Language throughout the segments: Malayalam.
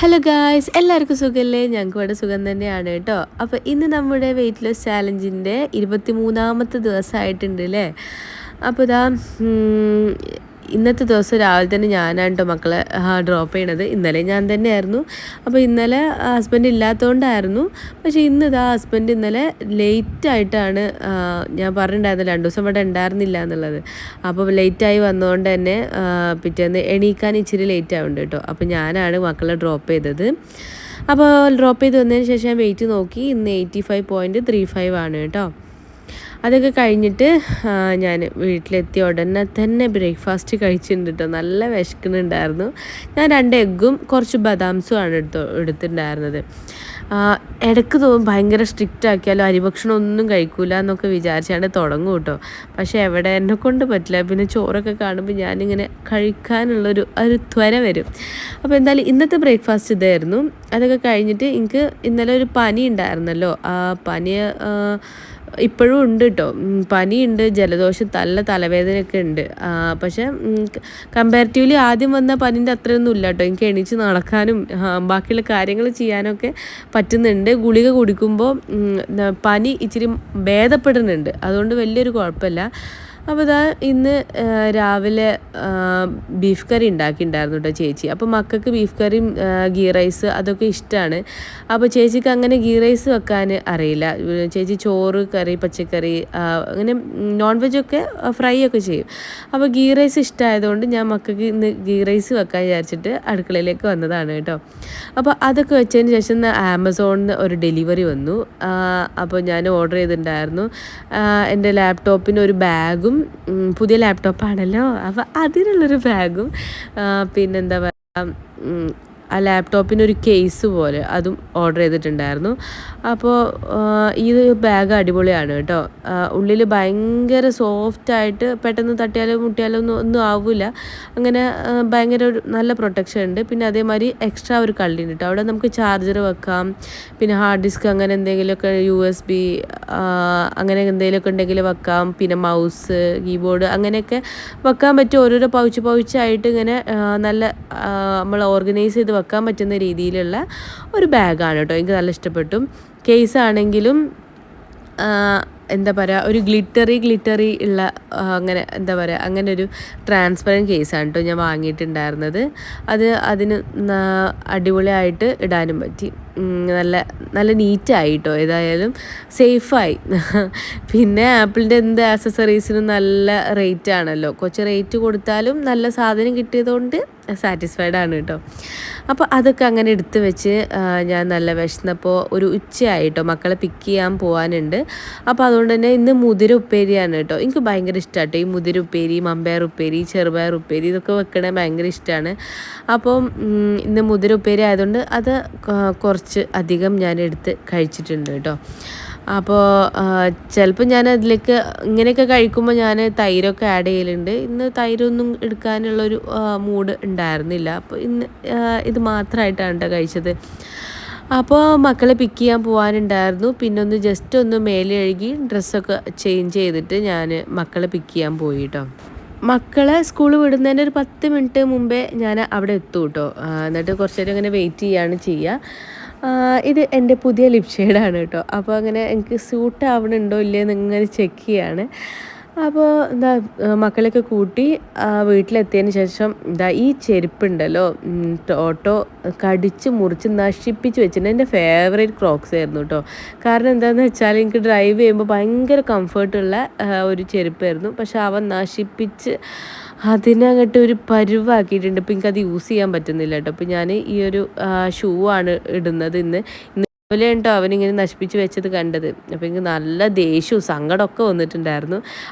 ഹലോ ഗായ്സ്, എല്ലാവർക്കും സുഖമല്ലേ? ഞങ്ങൾക്ക് ഇവിടെ സുഖം തന്നെയാണ് കേട്ടോ. അപ്പോൾ ഇന്ന് നമ്മുടെ വെയിറ്റ് ലോസ് ചാലഞ്ചിൻ്റെ 23ാമത്തെ ദിവസമായിട്ടുണ്ട് അല്ലേ. അപ്പോൾ ഇന്നത്തെ ദിവസം രാവിലെ തന്നെ ഞാനാണ് കേട്ടോ മക്കളെ ഡ്രോപ്പ് ചെയ്യണത്. ഇന്നലെ ഞാൻ തന്നെയായിരുന്നു. അപ്പോൾ ഇന്നലെ ഹസ്ബൻഡ് ഇല്ലാത്തതുകൊണ്ടായിരുന്നു. പക്ഷേ ഹസ്ബൻഡ് ഇന്നലെ ലേറ്റായിട്ടാണ്, ഞാൻ പറഞ്ഞിട്ടുണ്ടായിരുന്നു 2 ദിവസം ഇവിടെ ഉണ്ടായിരുന്നില്ല എന്നുള്ളത്. അപ്പോൾ ലേറ്റായി വന്നതുകൊണ്ട് തന്നെ പിറ്റേന്ന് എണീക്കാൻ ഇച്ചിരി ലേറ്റ് ആവുന്നുണ്ട് കേട്ടോ. അപ്പോൾ ഞാനാണ് മക്കളെ ഡ്രോപ്പ് ചെയ്തത്. അപ്പോൾ ഡ്രോപ്പ് ചെയ്ത് വന്നതിന് ശേഷം ഞാൻ വെയിറ്റ് നോക്കി. ഇന്ന് 85.35 ആണ് കേട്ടോ. അതൊക്കെ കഴിഞ്ഞിട്ട് ഞാൻ വീട്ടിലെത്തിയ ഉടനെ തന്നെ ബ്രേക്ക്ഫാസ്റ്റ് കഴിച്ചിട്ടുണ്ട് കേട്ടോ. നല്ല വിശക്കുന്നുണ്ടായിരുന്നു. ഞാൻ 2 എഗ്ഗും കുറച്ച് ബദാംസുമാണ് എടുത്തിട്ടുണ്ടായിരുന്നത്. ഇടയ്ക്ക് ഭയങ്കര സ്ട്രിക്റ്റ് ആക്കിയാലോ അരിഭക്ഷണം ഒന്നും കഴിക്കൂല എന്നൊക്കെ വിചാരിച്ചാണ് തുടങ്ങും കേട്ടോ. പക്ഷേ എവിടെ എന്നെക്കൊണ്ട് പറ്റില്ല. പിന്നെ ചോറൊക്കെ കാണുമ്പോൾ ഞാനിങ്ങനെ കഴിക്കാനുള്ളൊരു ത്വര വരും. അപ്പോൾ എന്തായാലും ഇന്നത്തെ ബ്രേക്ക്ഫാസ്റ്റ് ഇതായിരുന്നു. അതൊക്കെ കഴിഞ്ഞിട്ട് എനിക്ക് ഇന്നലെ ഒരു പനി ഉണ്ടായിരുന്നല്ലോ. ആ പനി ഇപ്പോഴും ഉണ്ട് കേട്ടോ. പനിയുണ്ട്, ജലദോഷം, തലവേദനയൊക്കെ ഉണ്ട്. പക്ഷേ കമ്പാരിറ്റീവ്ലി ആദ്യം വന്ന പനീൻ്റെ അത്രയൊന്നും ഇല്ല കേട്ടോ. എനിക്ക് എണീച്ച് നടക്കാനും ബാക്കിയുള്ള കാര്യങ്ങൾ ചെയ്യാനൊക്കെ പറ്റുന്നുണ്ട്. ഗുളിക കുടിക്കുമ്പോൾ പനി ഇച്ചിരി ഭേദപ്പെടുന്നുണ്ട്. അതുകൊണ്ട് വലിയൊരു കുഴപ്പമില്ല. അപ്പോൾ ഇന്ന് രാവിലെ ബീഫ് കറി ഉണ്ടാക്കിയിട്ടുണ്ടായിരുന്നു കേട്ടോ ചേച്ചി. അപ്പോൾ മക്കൾക്ക് ബീഫ് കറിയും ഗീ റൈസ് അതൊക്കെ ഇഷ്ടമാണ്. അപ്പോൾ ചേച്ചിക്ക് അങ്ങനെ ഗീ റൈസ് വെക്കാൻ അറിയില്ല. ചേച്ചി ചോറ്, കറി, പച്ചക്കറി അങ്ങനെ നോൺ വെജൊക്കെ ഫ്രൈ ഒക്കെ ചെയ്യും. അപ്പോൾ ഗീ റൈസ് ഇഷ്ടമായതുകൊണ്ട് ഞാൻ മക്കൾക്ക് ഇന്ന് ഗീ റൈസ് വെക്കാൻ വിചാരിച്ചിട്ട് അടുക്കളയിലേക്ക് വന്നതാണ് കേട്ടോ. അപ്പോൾ അതൊക്കെ വെച്ചതിന് ശേഷം ആമസോണിൽ നിന്ന് ഒരു ഡെലിവറി വന്നു. അപ്പോൾ ഞാൻ ഓർഡർ ചെയ്തിട്ടുണ്ടായിരുന്നു. എൻ്റെ ലാപ്ടോപ്പിന് ഒരു ബാഗും, പുതിയ ലാപ്ടോപ്പാണല്ലോ, അപ്പോൾ അതിനുള്ളൊരു ബാഗും, പിന്നെന്താ പറയുക, ആ ലാപ്ടോപ്പിനൊരു കേസ് പോലെ അതും ഓർഡർ ചെയ്തിട്ടുണ്ടായിരുന്നു. അപ്പോൾ ഈ ബാഗ് അടിപൊളിയാണ് കേട്ടോ. ഉള്ളിൽ ഭയങ്കര സോഫ്റ്റായിട്ട് പെട്ടെന്ന് തട്ടിയാലോ മുട്ടിയാലോ ഒന്നും ആവില്ല. അങ്ങനെ ഭയങ്കര ഒരു നല്ല പ്രൊട്ടക്ഷൻ ഉണ്ട്. പിന്നെ അതേമാതിരി എക്സ്ട്രാ ഒരു കള്ളിയുണ്ട് കേട്ടോ. അവിടെ നമുക്ക് ചാർജർ വെക്കാം, പിന്നെ ഹാർഡ് ഡിസ്ക് അങ്ങനെ എന്തെങ്കിലുമൊക്കെ, USB അങ്ങനെ എന്തെങ്കിലുമൊക്കെ ഉണ്ടെങ്കിൽ വെക്കാം. പിന്നെ മൗസ്, കീബോർഡ് അങ്ങനെയൊക്കെ വെക്കാൻ പറ്റും. ഓരോരോ പൗച്ചായിട്ട് ഇങ്ങനെ നല്ല നമ്മൾ ഓർഗനൈസ് ചെയ്ത് വെക്കാൻ പറ്റുന്ന രീതിയിലുള്ള ഒരു ബാഗാണ് കേട്ടോ. എനിക്ക് നല്ല ഇഷ്ടപ്പെട്ടു. കേസാണെങ്കിലും എന്താ പറയുക, ഒരു ഗ്ലിറ്ററി ഉള്ള അങ്ങനെ എന്താ പറയുക, അങ്ങനെ ഒരു ട്രാൻസ്പെറൻറ്റ് കേസാണ് കേട്ടോ ഞാൻ വാങ്ങിയിട്ടുണ്ടായിരുന്നത്. അതിന് അടിപൊളിയായിട്ട് ഇടാനും പറ്റി. നല്ല നീറ്റായി കേട്ടോ. ഏതായാലും സേഫായി. പിന്നെ ആപ്പിളിൻ്റെ എന്ത് ആക്സസറീസിനും നല്ല റേറ്റ് ആണല്ലോ. കുറച്ച് റേറ്റ് കൊടുത്താലും നല്ല സാധനം കിട്ടിയതുകൊണ്ട് സാറ്റിസ്ഫൈഡ് ആണ് കേട്ടോ. അപ്പോൾ അതൊക്കെ അങ്ങനെ എടുത്ത് വെച്ച് ഞാൻ നല്ല വിശന്നപ്പോൾ ഒരു ഉച്ചയായിട്ടോ, മക്കളെ പിക്ക് ചെയ്യാൻ പോകാനുണ്ട്. അപ്പോൾ അതുകൊണ്ട് തന്നെ ഇന്ന് മുതിര ഉപ്പേരിയാണ് കേട്ടോ. എനിക്ക് ഭയങ്കര ഇഷ്ടമാട്ടോ ഈ മുതിര ഉപ്പേരി, മമ്പയർ ഉപ്പേരി, ചെറുപയർ ഉപ്പേരി, ഇതൊക്കെ വെക്കണേ ഭയങ്കര ഇഷ്ടമാണ്. അപ്പോൾ ഇന്ന് മുതിര ഉപ്പേരി ആയതുകൊണ്ട് അത് കുറച്ച് അധികം ഞാൻ എടുത്ത് കഴിച്ചിട്ടുണ്ട് കേട്ടോ. അപ്പോൾ ചിലപ്പോൾ ഞാൻ അതിലേക്ക് ഇങ്ങനെയൊക്കെ കഴിക്കുമ്പോൾ ഞാൻ തൈരൊക്കെ ആഡ് ചെയ്യലുണ്ട്. ഇന്ന് തൈരൊന്നും എടുക്കാനുള്ളൊരു മൂഡ് ഉണ്ടായിരുന്നില്ല. അപ്പോൾ ഇന്ന് ഇത് മാത്രമായിട്ടാണ് കേട്ടോ കഴിച്ചത്. അപ്പോൾ മക്കളെ പിക്ക് ചെയ്യാൻ പോകാനുണ്ടായിരുന്നു. പിന്നെ ഒന്ന് ജസ്റ്റ് ഒന്ന് മേലെ കഴുകി ഡ്രസ്സൊക്കെ ചേഞ്ച് ചെയ്തിട്ട് ഞാൻ മക്കളെ പിക്ക് ചെയ്യാൻ പോയി കേട്ടോ. മക്കളെ സ്കൂൾ വിടുന്നതിൻ്റെ ഒരു 10 മിനിറ്റ് മുമ്പേ ഞാൻ അവിടെ എത്തും കേട്ടോ. എന്നിട്ട് കുറച്ച് നേരം ഇങ്ങനെ വെയിറ്റ് ചെയ്യുക. ഇത് എൻ്റെ പുതിയ ലിപ് ഷെയ്ഡാണ് കേട്ടോ. അപ്പോൾ അങ്ങനെ എനിക്ക് സ്യൂട്ട് ആവണുണ്ടോ ഇല്ലയെന്ന് ഇങ്ങനെ ചെക്ക് ചെയ്യാണ്. അപ്പോൾ മക്കളെയൊക്കെ കൂട്ടി വീട്ടിലെത്തിയതിന് ശേഷം ഈ ചെരുപ്പുണ്ടല്ലോ, ടോട്ടോ കടിച്ച് മുറിച്ച് നശിപ്പിച്ച് വെച്ചിട്ടുണ്ട്. എൻ്റെ ഫേവറേറ്റ് ക്രോക്സ് ആയിരുന്നു കേട്ടോ. കാരണം എന്താണെന്ന് വെച്ചാൽ എനിക്ക് ഡ്രൈവ് ചെയ്യുമ്പോൾ ഭയങ്കര കംഫർട്ടുള്ള ഒരു ചെരുപ്പായിരുന്നു. പക്ഷെ അവൻ നശിപ്പിച്ച് അതിനങ്ങോട്ട് ഒരു പരുവാക്കിയിട്ടുണ്ട്. ഇപ്പോൾ എനിക്കത് യൂസ് ചെയ്യാൻ പറ്റുന്നില്ല കേട്ടോ. അപ്പോൾ ഞാൻ ഈ ഒരു ഷൂ ആണ് ഇടുന്നത് ഇന്ന് പോലെ കേട്ടോ. അവനിങ്ങനെ നശിപ്പിച്ച് വെച്ചത് കണ്ടത്. അപ്പോൾ എനിക്ക് നല്ല ദേഷ്യവും സങ്കടമൊക്കെ വന്നിട്ടുണ്ടായിരുന്നു.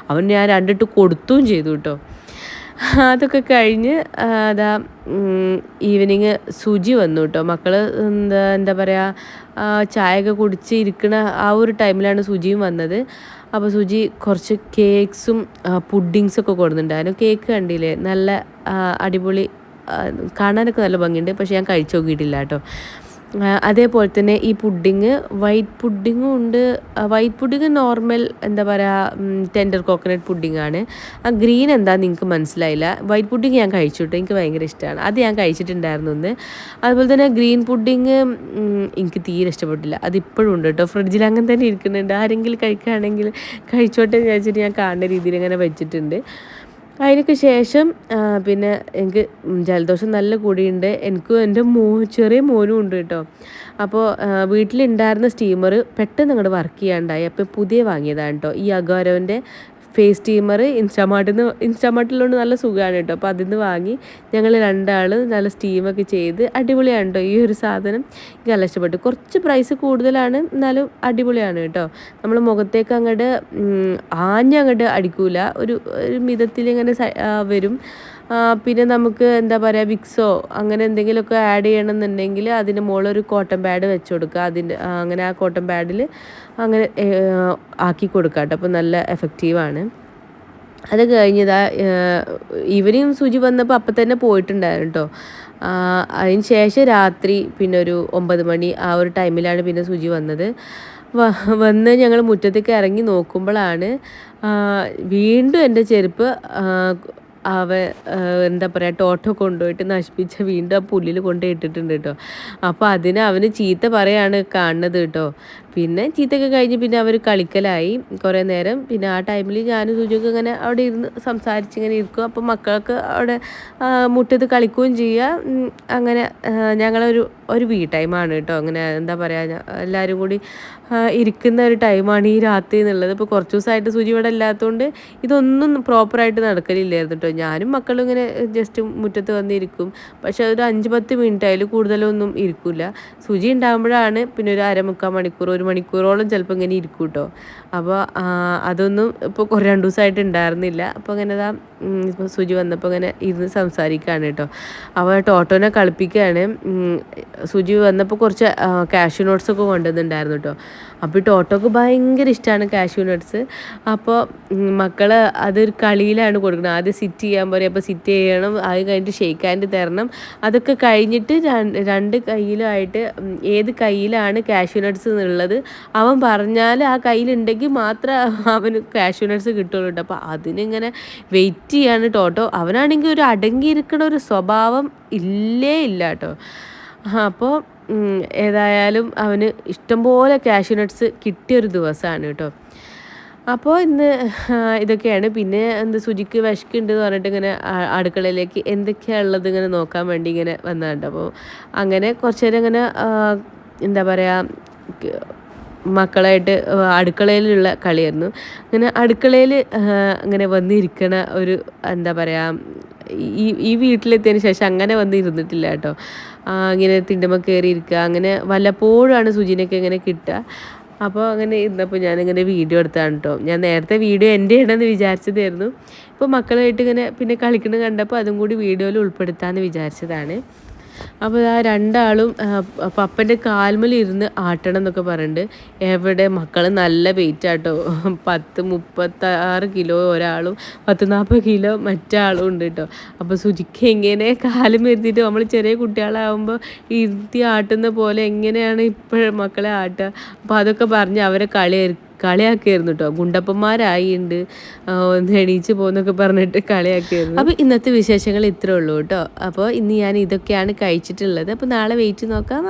ഞാൻ 2 ഇട്ട് കൊടുത്തും ചെയ്തു കേട്ടോ. അതൊക്കെ കഴിഞ്ഞ് ഈവനിങ് സുജി വന്നു കേട്ടോ. മക്കൾ എന്താ പറയുക, ചായയൊക്കെ കുടിച്ച് ഇരിക്കണ ആ ഒരു ടൈമിലാണ് സുജിയും വന്നത്. അപ്പോൾ സുജി കുറച്ച് കേക്ക്സും പുഡിങ്സൊക്കെ കൊടുക്കുന്നുണ്ടായിരുന്നു. കേക്ക് കണ്ടില്ലേ, നല്ല അടിപൊളി, കാണാനൊക്കെ നല്ല ഭംഗിയുണ്ട്. പക്ഷേ ഞാൻ കഴിച്ചു നോക്കിയിട്ടില്ല കേട്ടോ. അതേപോലെ തന്നെ ഈ പുഡിങ് വൈറ്റ് പുഡിങ്ങും ഉണ്ട്. വൈറ്റ് പുഡിങ് നോർമൽ എന്താ പറയുക ടെൻഡർ കോക്കനട്ട് പുഡിങ്ങാണ്. ആ ഗ്രീൻ എന്താണെന്ന് നിങ്ങൾക്ക് മനസ്സിലായില്ല. വൈറ്റ് പുഡിങ് ഞാൻ കഴിച്ചു കേട്ടോ, എനിക്ക് ഭയങ്കര ഇഷ്ടമാണ്. അത് ഞാൻ കഴിച്ചിട്ടുണ്ടായിരുന്നു ഒന്ന്. അതുപോലെ തന്നെ ഗ്രീൻ പുഡിങ് എനിക്ക് തീരെ ഇഷ്ടപ്പെട്ടില്ല. അതിപ്പോഴും ഉണ്ട് കേട്ടോ, ഫ്രിഡ്ജിൽ അങ്ങനെ തന്നെ ഇരിക്കുന്നുണ്ട്. ആരെങ്കിലും കഴിക്കുകയാണെങ്കിൽ കഴിച്ചോട്ടെ എന്ന് വിചാരിച്ചിട്ട് ഞാൻ കാണുന്ന രീതിയിൽ ഇങ്ങനെ വെച്ചിട്ടുണ്ട്. അതിനൊക്കെ ശേഷം പിന്നെ എനിക്ക് ജലദോഷം നല്ല കൂടിയുണ്ട്. എനിക്കും എൻ്റെ ചെറിയ മോനും ഉണ്ട് കേട്ടോ. അപ്പോൾ വീട്ടിലുണ്ടായിരുന്ന സ്റ്റീമർ പെട്ടെന്ന് അങ്ങോട്ട് വർക്ക് ചെയ്യാണ്ടായി. അപ്പോൾ പുതിയ വാങ്ങിയതാണ് കേട്ടോ ഈ അഗാരോൻ്റെ ഫേസ് സ്റ്റീമർ. ഇൻസ്റ്റാമാർട്ടിലുകൊണ്ട് നല്ല സുഖമാണ് കേട്ടോ. അപ്പോൾ അതിൽ നിന്ന് വാങ്ങി ഞങ്ങൾ രണ്ടാൾ നല്ല സ്റ്റീമൊക്കെ ചെയ്ത് അടിപൊളിയാണ് കേട്ടോ ഈ ഒരു സാധനം. എനിക്ക് നല്ല ഇഷ്ടപ്പെട്ടു. കുറച്ച് പ്രൈസ് കൂടുതലാണ്, എന്നാലും അടിപൊളിയാണ് കേട്ടോ. നമ്മൾ മുഖത്തേക്ക് അങ്ങോട്ട് ആഞ്ഞങ്ങോട്ട് അടിക്കൂല, ഒരു മിതത്തിൽ ഇങ്ങനെ വരും. പിന്നെ നമുക്ക് എന്താ പറയുക, വിക്സോ അങ്ങനെ എന്തെങ്കിലുമൊക്കെ ആഡ് ചെയ്യണമെന്നുണ്ടെങ്കിൽ അതിന് മുകളിലൊരു കോട്ടൺ പാഡ് വെച്ച് കൊടുക്കുക. അങ്ങനെ ആ കോട്ടൺ പാഡിൽ അങ്ങനെ ആക്കി കൊടുക്കുക കേട്ടോ. അപ്പോൾ നല്ല എഫക്റ്റീവാണ്. അത് കഴിഞ്ഞതാ ഈവനിങ് സൂചി വന്നപ്പോൾ അപ്പം തന്നെ പോയിട്ടുണ്ടായിരുന്നു കേട്ടോ. അതിന് ശേഷം രാത്രി പിന്നെ ഒരു 9 മണി ആ ഒരു ടൈമിലാണ് പിന്നെ സൂചി വന്നത്. വന്ന് ഞങ്ങൾ മുറ്റത്തേക്ക് ഇറങ്ങി നോക്കുമ്പോഴാണ് വീണ്ടും എൻ്റെ ചെരുപ്പ് എന്താ പറയുക ടോട്ടോ കൊണ്ടുപോയിട്ട് നശിപ്പിച്ച വീണ്ടും ആ പുല്ലിൽ കൊണ്ടുപോയി ഇട്ടിട്ടുണ്ട് കേട്ടോ. അപ്പോൾ അവന് ചീത്ത പറയാണ് കാണുന്നത് കേട്ടോ. പിന്നെ ചീത്തയൊക്കെ കഴിഞ്ഞ് പിന്നെ അവർ കളിക്കലായി കുറേ നേരം. പിന്നെ ആ ടൈമിൽ ഞാനും സൂചിയൊക്കെ ഇങ്ങനെ അവിടെ ഇരുന്ന് സംസാരിച്ചിങ്ങനെ ഇരിക്കും. അപ്പോൾ മക്കൾക്ക് അവിടെ മുറ്റത്ത് കളിക്കുകയും ചെയ്യുക. അങ്ങനെ ഞങ്ങളൊരു വീ ടൈമാണ് കേട്ടോ. അങ്ങനെ എന്താ പറയുക, എല്ലാവരും കൂടി ഇരിക്കുന്ന ഒരു ടൈമാണ് ഈ രാത്രി എന്നുള്ളത്. ഇപ്പോൾ കുറച്ച് ദിവസമായിട്ട് സൂചി ഇവിടെ ഇല്ലാത്തതുകൊണ്ട് ഇതൊന്നും പ്രോപ്പറായിട്ട് നടക്കലില്ലായിരുന്നു കേട്ടോ. ഞാനും മക്കളും ഇങ്ങനെ ജസ്റ്റ് മുറ്റത്ത് വന്നിരിക്കും. പക്ഷേ ഒരു 5-10 മിനിറ്റ് അതിൽ കൂടുതലൊന്നും ഇരിക്കില്ല. സൂചി ഉണ്ടാകുമ്പോഴാണ് പിന്നെ ഒരു 1/4 മണിക്കൂർ 1 മണിക്കൂറോളം ചിലപ്പോൾ ഇങ്ങനെ ഇരിക്കും കേട്ടോ. അപ്പോൾ അതൊന്നും ഇപ്പോൾ 2 ദിവസമായിട്ട് ഉണ്ടായിരുന്നില്ല. അപ്പോൾ അങ്ങനെ ഇപ്പോൾ സൂചി വന്നപ്പോൾ ഇങ്ങനെ ഇരുന്ന് സംസാരിക്കുകയാണ് കേട്ടോ. അപ്പോൾ ടോട്ടോനെ കളിപ്പിക്കുകയാണ്. സൂചി വന്നപ്പോൾ കുറച്ച് കാഷ്യൂ നട്ട്സൊക്കെ കൊണ്ടുവന്നിട്ടുണ്ടായിരുന്നു കേട്ടോ. അപ്പോൾ ടോട്ടോക്ക് ഭയങ്കര ഇഷ്ടമാണ് കാഷ്യൂ നട്ട്സ്. അപ്പോൾ മക്കൾ അതൊരു കളിയിലാണ് കൊടുക്കുന്നത്. ആദ്യം സിറ്റ് ചെയ്യാൻ പറയും, അപ്പോൾ സിറ്റ് ചെയ്യണം. അത് കഴിഞ്ഞിട്ട് ഷെയ്ക്ക് ഹാൻഡ് തരണം. അതൊക്കെ കഴിഞ്ഞിട്ട് രണ്ട് കയ്യിലായിട്ട് ഏത് കയ്യിലാണ് കാഷ്യൂ നട്ട്സ് എന്നുള്ളത് അവൻ പറഞ്ഞാൽ ആ കയ്യിലുണ്ടെങ്കിൽ മാത്രമേ അവന് കാഷ്യൂ നട്ട്സ് കിട്ടുള്ളൂ കേട്ടോ. അപ്പോൾ അതിനിങ്ങനെ വെയിറ്റ് ചെയ്യാണ് ടോട്ടോ. അവനാണെങ്കിൽ ഒരു അടങ്ങിയിരിക്കണ ഒരു സ്വഭാവം ഇല്ല കേട്ടോ. അപ്പോൾ ഏതായാലും അവന് ഇഷ്ടംപോലെ കാഷ്യൂ നട്ട്സ് കിട്ടിയൊരു ദിവസമാണ് കേട്ടോ. അപ്പോൾ ഇന്ന് ഇതൊക്കെയാണ്. പിന്നെ സുജിക്ക് വിശക്കുണ്ടെന്ന് പറഞ്ഞിട്ട് ഇങ്ങനെ അടുക്കളയിലേക്ക് എന്തൊക്കെയാണ് ഉള്ളത് ഇങ്ങനെ നോക്കാൻ വേണ്ടി ഇങ്ങനെ വന്നതുണ്ട്. അപ്പോൾ അങ്ങനെ കുറച്ച് നേരം ഇങ്ങനെ എന്താ പറയുക മക്കളായിട്ട് അടുക്കളയിലുള്ള കളിയായിരുന്നു. അങ്ങനെ അടുക്കളയിൽ അങ്ങനെ വന്നിരിക്കണ ഒരു എന്താ പറയുക ഈ വീട്ടിലെത്തിയതിന് ശേഷം അങ്ങനെ വന്നിരുന്നിട്ടില്ല കേട്ടോ. ഇങ്ങനെ തിണ്ടുമ്മ കയറി ഇരിക്കുക, അങ്ങനെ വല്ലപ്പോഴാണ് സുജിനൊക്കെ ഇങ്ങനെ കിട്ടുക. അപ്പോൾ അങ്ങനെ ഇരുന്നപ്പോൾ ഞാനിങ്ങനെ വീഡിയോ എടുത്താണ് കേട്ടോ. ഞാൻ നേരത്തെ വീഡിയോ എൻ്റെ ഇടണമെന്ന് വിചാരിച്ചതായിരുന്നു. ഇപ്പോൾ മക്കളായിട്ട് ഇങ്ങനെ പിന്നെ കളിക്കുന്നത് കണ്ടപ്പോൾ അതും കൂടി വീഡിയോയിൽ ഉൾപ്പെടുത്താമെന്ന് വിചാരിച്ചതാണ്. അപ്പോൾ ആ രണ്ടാളും പപ്പൻ്റെ കാൽമേൽ ഇരുന്ന് ആട്ടണം എന്നൊക്കെ പറയുന്നുണ്ട്. എവിടെ മക്കൾ നല്ല വെയിറ്റ് ആട്ടോ, 36 കിലോ ഒരാളും 40 കിലോ മറ്റാളും ഉണ്ട് കേട്ടോ. അപ്പോൾ സുജിക്ക് എങ്ങനെ കാലും വരുത്തിയിട്ട് നമ്മൾ ചെറിയ കുട്ടികളാകുമ്പോൾ ഇരുത്തി ആട്ടുന്ന പോലെ എങ്ങനെയാണ് ഇപ്പോഴും മക്കളെ ആട്ടുക. അപ്പോൾ അതൊക്കെ പറഞ്ഞ് അവരെ കളിയാക്കിയായിരുന്നു കേട്ടോ. ഗുണ്ടപ്പന്മാരായിണ്ട്, ഒന്ന് എണീച്ച് പോകുന്നൊക്കെ പറഞ്ഞിട്ട് കളിയാക്കിയായിരുന്നു. അപ്പോൾ ഇന്നത്തെ വിശേഷങ്ങൾ ഇത്രേ ഉള്ളൂ കേട്ടോ. അപ്പോൾ ഇന്ന് ഞാൻ ഇതൊക്കെയാണ് കഴിച്ചിട്ടുള്ളത്. അപ്പോൾ നാളെ വെയിറ്റ് നോക്കാം.